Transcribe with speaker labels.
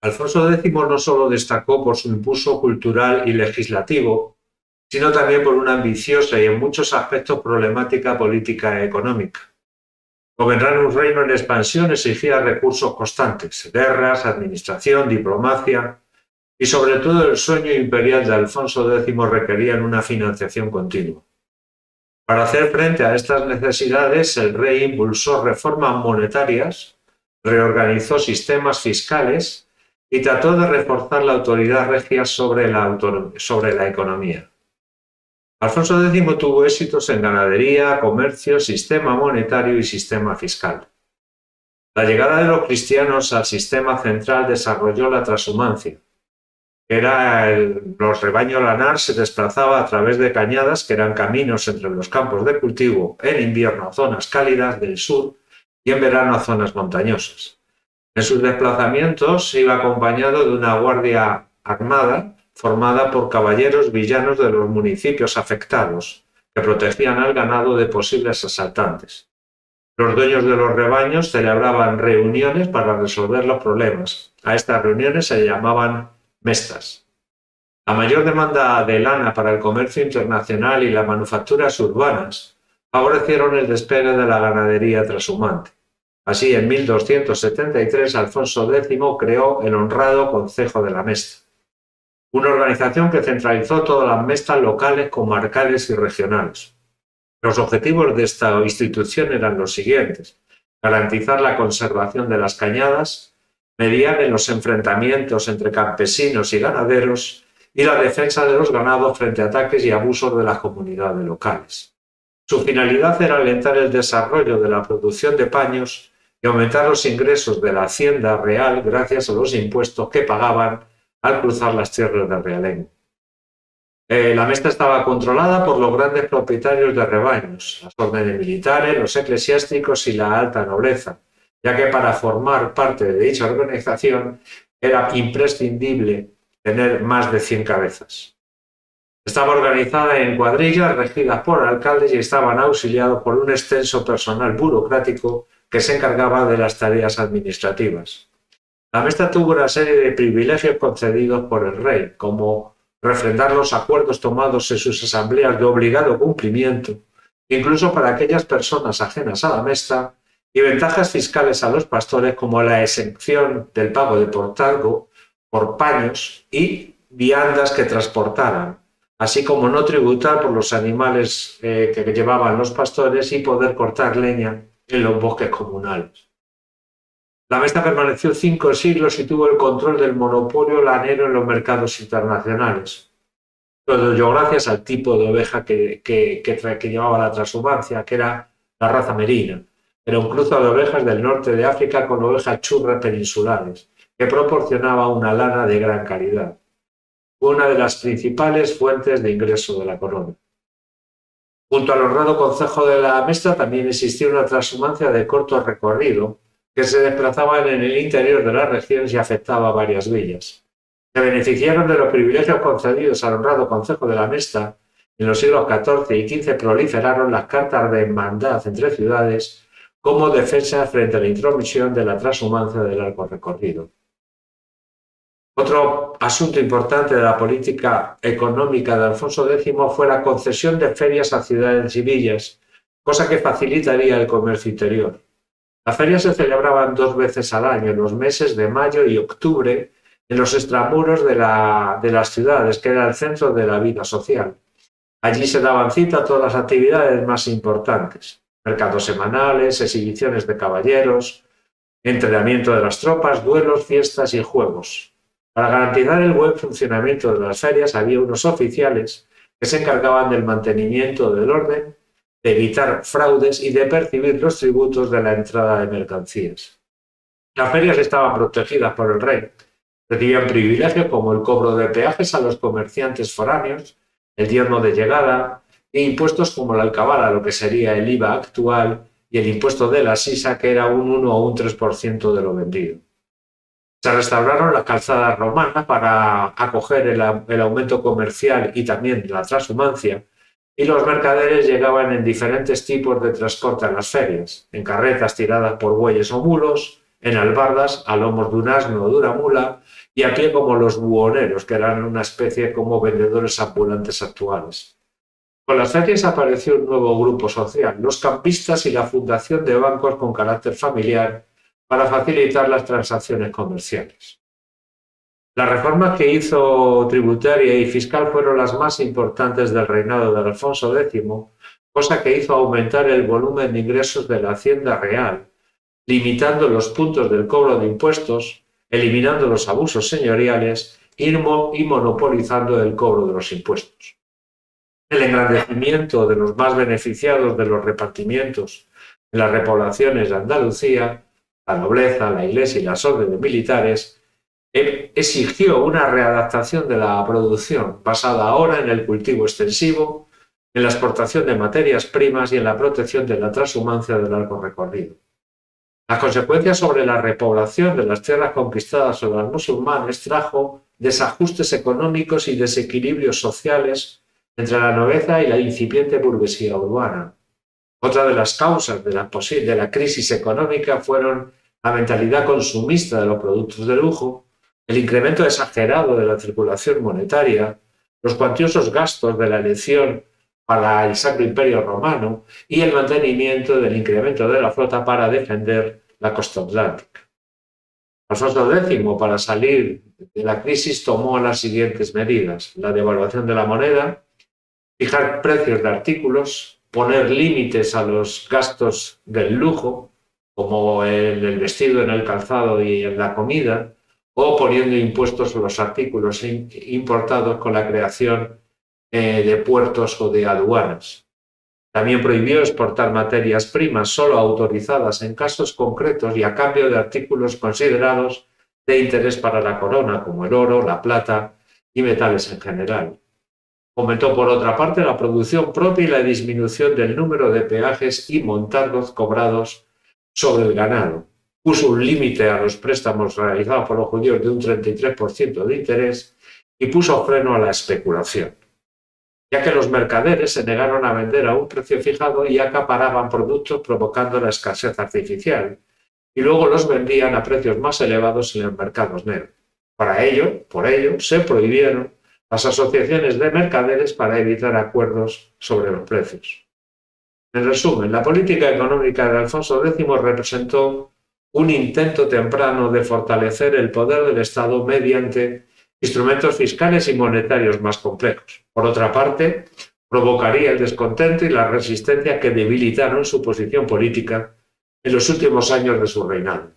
Speaker 1: Alfonso X no solo destacó por su impulso cultural y legislativo, sino también por una ambiciosa y en muchos aspectos problemática política e económica. Gobernar un reino en expansión exigía recursos constantes, guerras, administración, diplomacia y sobre todo el sueño imperial de Alfonso X requerían una financiación continua. Para hacer frente a estas necesidades, el rey impulsó reformas monetarias, reorganizó sistemas fiscales y trató de reforzar la autoridad regia sobre la economía. Alfonso X tuvo éxitos en ganadería, comercio, sistema monetario y sistema fiscal. La llegada de los cristianos al sistema central desarrolló la transhumancia. Los rebaños lanar se desplazaba a través de cañadas que eran caminos entre los campos de cultivo, en invierno a zonas cálidas del sur y en verano a zonas montañosas. En sus desplazamientos iba acompañado de una guardia armada formada por caballeros villanos de los municipios afectados, que protegían al ganado de posibles asaltantes. Los dueños de los rebaños celebraban reuniones para resolver los problemas. A estas reuniones se llamaban mestas. La mayor demanda de lana para el comercio internacional y las manufacturas urbanas favorecieron el despegue de la ganadería trashumante. Así, en 1273, Alfonso X creó el honrado Concejo de la Mesta, una organización que centralizó todas las mestas locales, comarcales y regionales. Los objetivos de esta institución eran los siguientes: garantizar la conservación de las cañadas, mediar en los enfrentamientos entre campesinos y ganaderos y la defensa de los ganados frente a ataques y abusos de las comunidades locales. Su finalidad era alentar el desarrollo de la producción de paños y aumentar los ingresos de la hacienda real gracias a los impuestos que pagaban al cruzar las tierras del realengo. La mesta estaba controlada por los grandes propietarios de rebaños, las órdenes militares, los eclesiásticos y la alta nobleza, ya que para formar parte de dicha organización era imprescindible tener más de 100 cabezas. Estaba organizada en cuadrillas regidas por alcaldes y estaban auxiliados por un extenso personal burocrático que se encargaba de las tareas administrativas. La mesta tuvo una serie de privilegios concedidos por el rey, como refrendar los acuerdos tomados en sus asambleas de obligado cumplimiento, incluso para aquellas personas ajenas a la mesta, y ventajas fiscales a los pastores como la exención del pago de portalgo por paños y viandas que transportaran, así como no tributar por los animales que llevaban los pastores y poder cortar leña en los bosques comunales. La mesta permaneció 5 siglos y tuvo el control del monopolio lanero en los mercados internacionales. Todo ello gracias al tipo de oveja que llevaba la transhumancia, que era la raza merina. Era un cruzo de ovejas del norte de África con ovejas churras peninsulares, que proporcionaba una lana de gran calidad. Fue una de las principales fuentes de ingreso de la corona. Junto al honrado concejo de la Mesta también existía una transhumancia de corto recorrido, que se desplazaban en el interior de las regiones y afectaba a varias villas. Se beneficiaron de los privilegios concedidos al honrado concejo de la Mesta. En los siglos XIV y XV proliferaron las cartas de hermandad entre ciudades como defensa frente a la intromisión de la transhumancia de largo recorrido. Otro asunto importante de la política económica de Alfonso X fue la concesión de ferias a ciudades y villas, cosa que facilitaría el comercio interior. Las ferias se celebraban 2 veces al año, en los meses de mayo y octubre, en los extramuros de las ciudades, que era el centro de la vida social. Allí se daban cita a todas las actividades más importantes: mercados semanales, exhibiciones de caballeros, entrenamiento de las tropas, duelos, fiestas y juegos. Para garantizar el buen funcionamiento de las ferias había unos oficiales que se encargaban del mantenimiento del orden, de evitar fraudes y de percibir los tributos de la entrada de mercancías. Las ferias estaban protegidas por el rey. Recibían privilegios como el cobro de peajes a los comerciantes foráneos, el diezmo de llegada e impuestos como la alcabala, lo que sería el IVA actual, y el impuesto de la sisa, que era un 1 o un 3% de lo vendido. Se restauraron las calzadas romanas para acoger el aumento comercial y también la transhumancia, y los mercaderes llegaban en diferentes tipos de transporte a las ferias: en carretas tiradas por bueyes o mulos, en albardas, a lomos de un asno o de una mula y a pie como los buhoneros, que eran una especie como vendedores ambulantes actuales. Con las ferias apareció un nuevo grupo social, los campistas y la fundación de bancos con carácter familiar para facilitar las transacciones comerciales. Las reformas que hizo tributaria y fiscal fueron las más importantes del reinado de Alfonso X, cosa que hizo aumentar el volumen de ingresos de la Hacienda Real, limitando los puntos del cobro de impuestos, eliminando los abusos señoriales y monopolizando el cobro de los impuestos. El engrandecimiento de los más beneficiados de los repartimientos en las repoblaciones de Andalucía, la nobleza, la iglesia y las órdenes militares, exigió una readaptación de la producción basada ahora en el cultivo extensivo, en la exportación de materias primas y en la protección de la transhumancia de largo recorrido. Las consecuencias sobre la repoblación de las tierras conquistadas por los musulmanes trajo desajustes económicos y desequilibrios sociales entre la nobleza y la incipiente burguesía urbana. Otra de las causas de la crisis económica fueron la mentalidad consumista de los productos de lujo, el incremento exagerado de la circulación monetaria, los cuantiosos gastos de la elección para el Sacro Imperio Romano y el mantenimiento del incremento de la flota para defender la costa atlántica. Alfonso X, para salir de la crisis, tomó las siguientes medidas: la devaluación de la moneda, fijar precios de artículos, poner límites a los gastos del lujo, como el vestido, en el calzado y en la comida, o poniendo impuestos a los artículos importados con la creación de puertos o de aduanas. También prohibió exportar materias primas solo autorizadas en casos concretos y a cambio de artículos considerados de interés para la corona, como el oro, la plata y metales en general. Fomentó, por otra parte, la producción propia y la disminución del número de peajes y montazgos cobrados sobre el ganado. Puso un límite a los préstamos realizados por los judíos de un 33% de interés y puso freno a la especulación, ya que los mercaderes se negaron a vender a un precio fijado y acaparaban productos provocando la escasez artificial, y luego los vendían a precios más elevados en los mercados negros. Por ello, se prohibieron las asociaciones de mercaderes para evitar acuerdos sobre los precios. En resumen, la política económica de Alfonso X representó un intento temprano de fortalecer el poder del Estado mediante instrumentos fiscales y monetarios más complejos. Por otra parte, provocaría el descontento y la resistencia que debilitaron su posición política en los últimos años de su reinado.